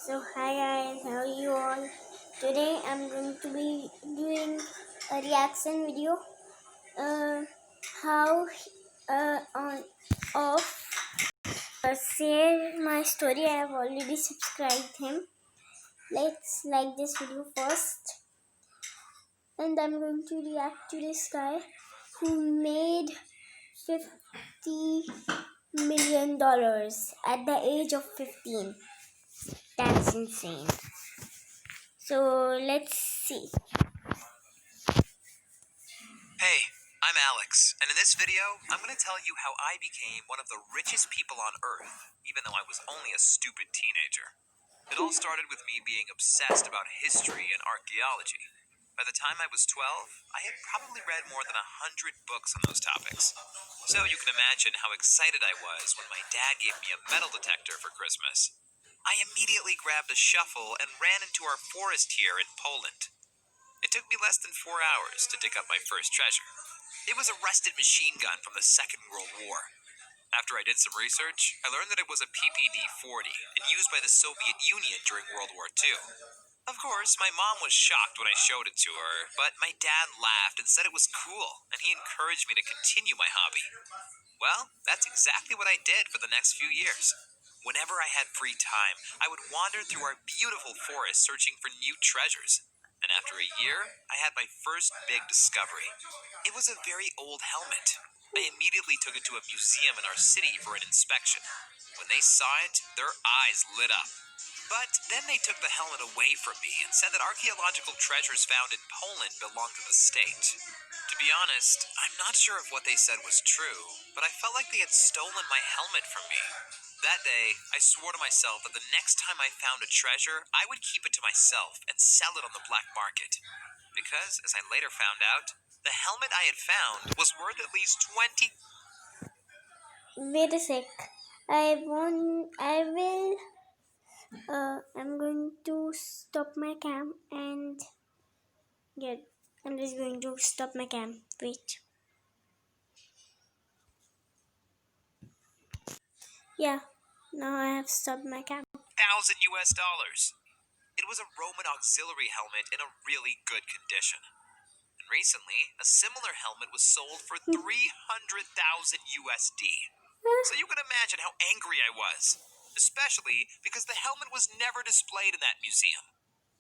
So hi guys, how are you all? Today I'm going to be doing a reaction video. How on of share my story. I have already subscribed him. Let's like this video first, and I'm going to react to this guy who made $50 million at the age of 15. That's insane. So let's see. Hey, I'm Alex, and in this video, I'm going to tell you how I became one of the richest people on Earth, even though I was only a stupid teenager. It all started with me being obsessed about history and archaeology. By the time I was 12, I had probably read more than 100 books on those topics. So you can imagine how excited I was when my dad gave me a metal detector for Christmas. I immediately grabbed a shovel and ran into our forest here in Poland. It took me less than 4 hours to dig up my first treasure. It was a rusted machine gun from the Second World War. After I did some research, I learned that it was a PPD-40 and used by the Soviet Union during World War II. Of course, my mom was shocked when I showed it to her, but my dad laughed and said it was cool, and he encouraged me to continue my hobby. Well, that's exactly what I did for the next few years. Whenever I had free time, I would wander through our beautiful forest searching for new treasures. And after a year, I had my first big discovery. It was a very old helmet. I immediately took it to a museum in our city for an inspection. When they saw it, their eyes lit up. But then they took the helmet away from me and said that archaeological treasures found in Poland belonged to the state. To be honest, I'm not sure if what they said was true, but I felt like they had stolen my helmet from me. That day, I swore to myself that the next time I found a treasure, I would keep it to myself and sell it on the black market. Because, as I later found out, the helmet I had found was worth at least 20. Wait a sec. I'm going to stop my cam and yeah, I'm just going to stop my cam. Wait. Yeah, now I have stopped my cam. Thousand US dollars. It was a Roman auxiliary helmet in a really good condition. And recently, a similar helmet was sold for 300,000 USD. So you can imagine how angry I was, especially because the helmet was never displayed in that museum,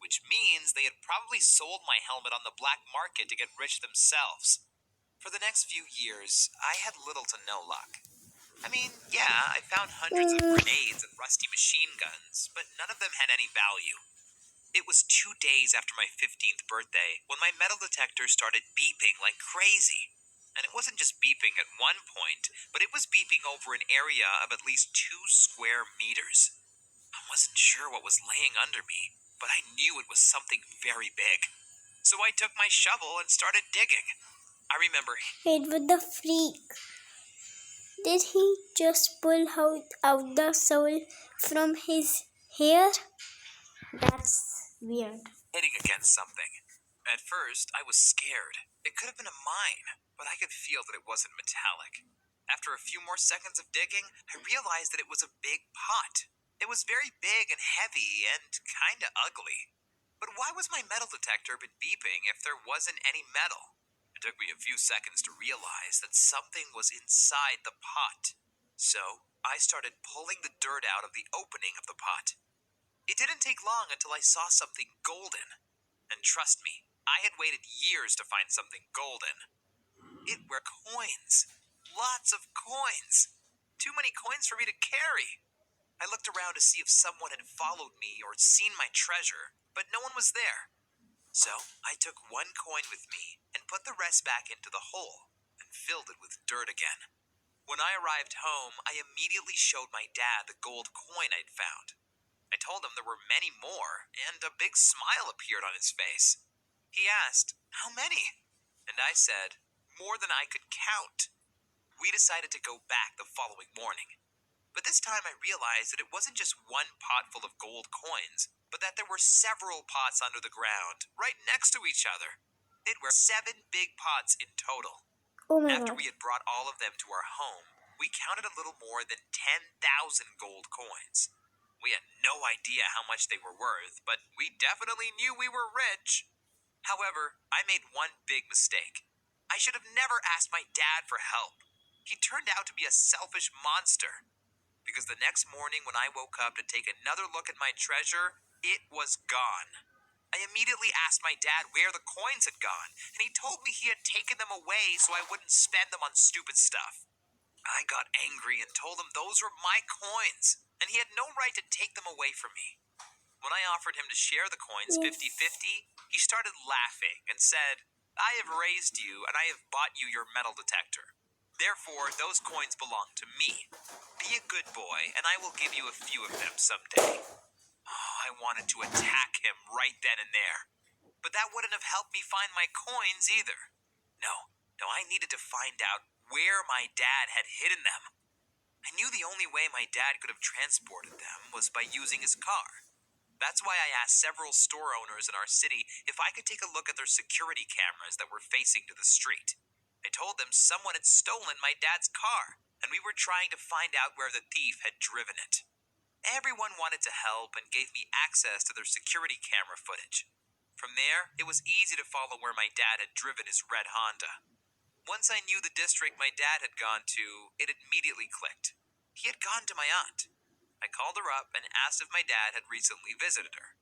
which means they had probably sold my helmet on the black market to get rich themselves. For the next few years, I had little to no luck. I mean, yeah, I found hundreds of grenades and rusty machine guns, but none of them had any value. It was 2 days after my 15th birthday when my metal detector started beeping like crazy. And it wasn't just beeping at one point, but it was beeping over an area of at least 2 square meters. I wasn't sure what was laying under me, but I knew it was something very big. So I took my shovel and started digging. I remember. Wait, what the freak? Did he just pull out the soul from his hair? That's weird. Hitting against something. At first, I was scared. It could have been a mine, but I could feel that it wasn't metallic. After a few more seconds of digging, I realized that it was a big pot. It was very big and heavy and kinda ugly. But why was my metal detector been beeping if there wasn't any metal? It took me a few seconds to realize that something was inside the pot. So, I started pulling the dirt out of the opening of the pot. It didn't take long until I saw something golden. And trust me, I had waited years to find something golden. It were coins. Lots of coins. Too many coins for me to carry. I looked around to see if someone had followed me or seen my treasure, but no one was there. So I took one coin with me and put the rest back into the hole and filled it with dirt again. When I arrived home, I immediately showed my dad the gold coin I'd found. I told him there were many more, and a big smile appeared on his face. He asked, "How many?" And I said, "More than I could count." We decided to go back the following morning. But this time I realized that it wasn't just one pot full of gold coins, but that there were several pots under the ground, right next to each other. It were 7 big pots in total. Oh my After god. we had brought all of them to our home, we counted a little more than 10,000 gold coins. We had no idea how much they were worth, but we definitely knew we were rich. However, I made one big mistake. I should have never asked my dad for help. He turned out to be a selfish monster. Because the next morning when I woke up to take another look at my treasure, it was gone. I immediately asked my dad where the coins had gone, and he told me he had taken them away so I wouldn't spend them on stupid stuff. I got angry and told him those were my coins, and he had no right to take them away from me. When I offered him to share the coins 50-50, he started laughing and said, I have raised you and I have bought you your metal detector. Therefore, those coins belong to me. Be a good boy, and I will give you a few of them someday. Oh, I wanted to attack him right then and there. But that wouldn't have helped me find my coins either. No, I needed to find out where my dad had hidden them. I knew the only way my dad could have transported them was by using his car. That's why I asked several store owners in our city if I could take a look at their security cameras that were facing to the street. I told them someone had stolen my dad's car, and we were trying to find out where the thief had driven it. Everyone wanted to help and gave me access to their security camera footage. From there, it was easy to follow where my dad had driven his red Honda. Once I knew the district my dad had gone to, it immediately clicked. He had gone to my aunt. I called her up and asked if my dad had recently visited her.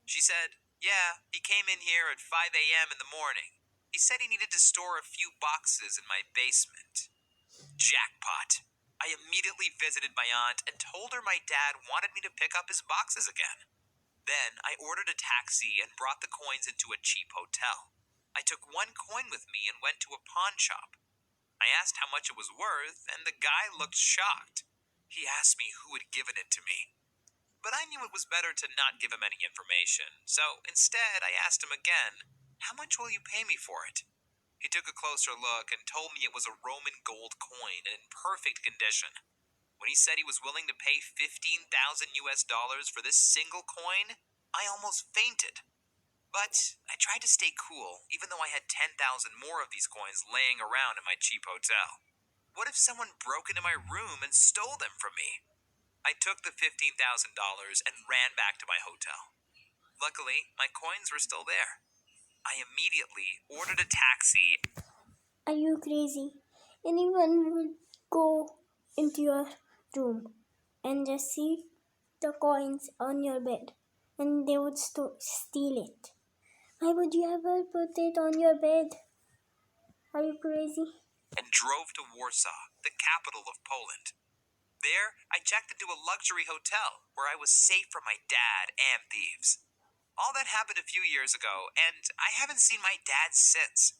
She said, yeah, he came in here at 5 a.m. in the morning. He said he needed to store a few boxes in my basement. Jackpot. I immediately visited my aunt and told her my dad wanted me to pick up his boxes again. Then I ordered a taxi and brought the coins into a cheap hotel. I took one coin with me and went to a pawn shop. I asked how much it was worth, and the guy looked shocked. He asked me who had given it to me. But I knew it was better to not give him any information, so instead I asked him again, how much will you pay me for it? He took a closer look and told me it was a Roman gold coin and in perfect condition. When he said he was willing to pay $15,000 for this single coin, I almost fainted. But I tried to stay cool, even though I had 10,000 more of these coins laying around in my cheap hotel. What if someone broke into my room and stole them from me? I took the $15,000 and ran back to my hotel. Luckily, my coins were still there. I immediately ordered a taxi. Are you crazy? Anyone would go into your room and just see the coins on your bed and they would steal it. Why would you ever put it on your bed? Are you crazy? And drove to Warsaw, the capital of Poland. There, I checked into a luxury hotel where I was safe from my dad and thieves. All that happened a few years ago, and I haven't seen my dad since.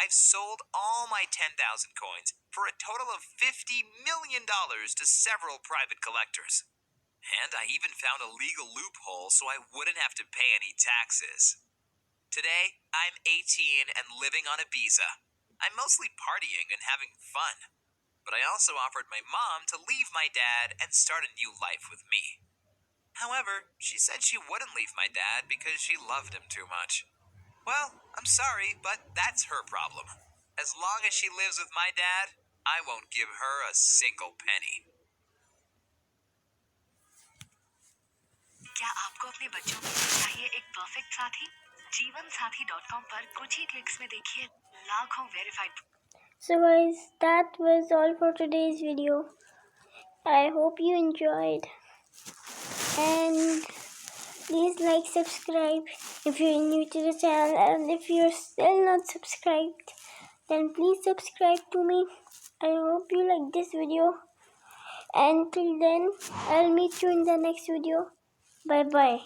I've sold all my 10,000 coins for a total of $50 million to several private collectors. And I even found a legal loophole so I wouldn't have to pay any taxes. Today, I'm 18 and living on Ibiza. I'm mostly partying and having fun. But I also offered my mom to leave my dad and start a new life with me. However, she said she wouldn't leave my dad because she loved him too much. Well, I'm sorry, but that's her problem. As long as she lives with my dad, I won't give her a single penny. क्या आपको अपने बच्चों के लिए चाहिए एक perfect साथी? जीवनसाथी.com पर कुछ ही क्लिक्स में देखिए लाखों verified. So guys, that was all for today's video. I hope you enjoyed. And please like, subscribe if you're new to the channel. And if you're still not subscribed, then please subscribe to me. I hope you like this video. And till then, I'll meet you in the next video. Bye bye.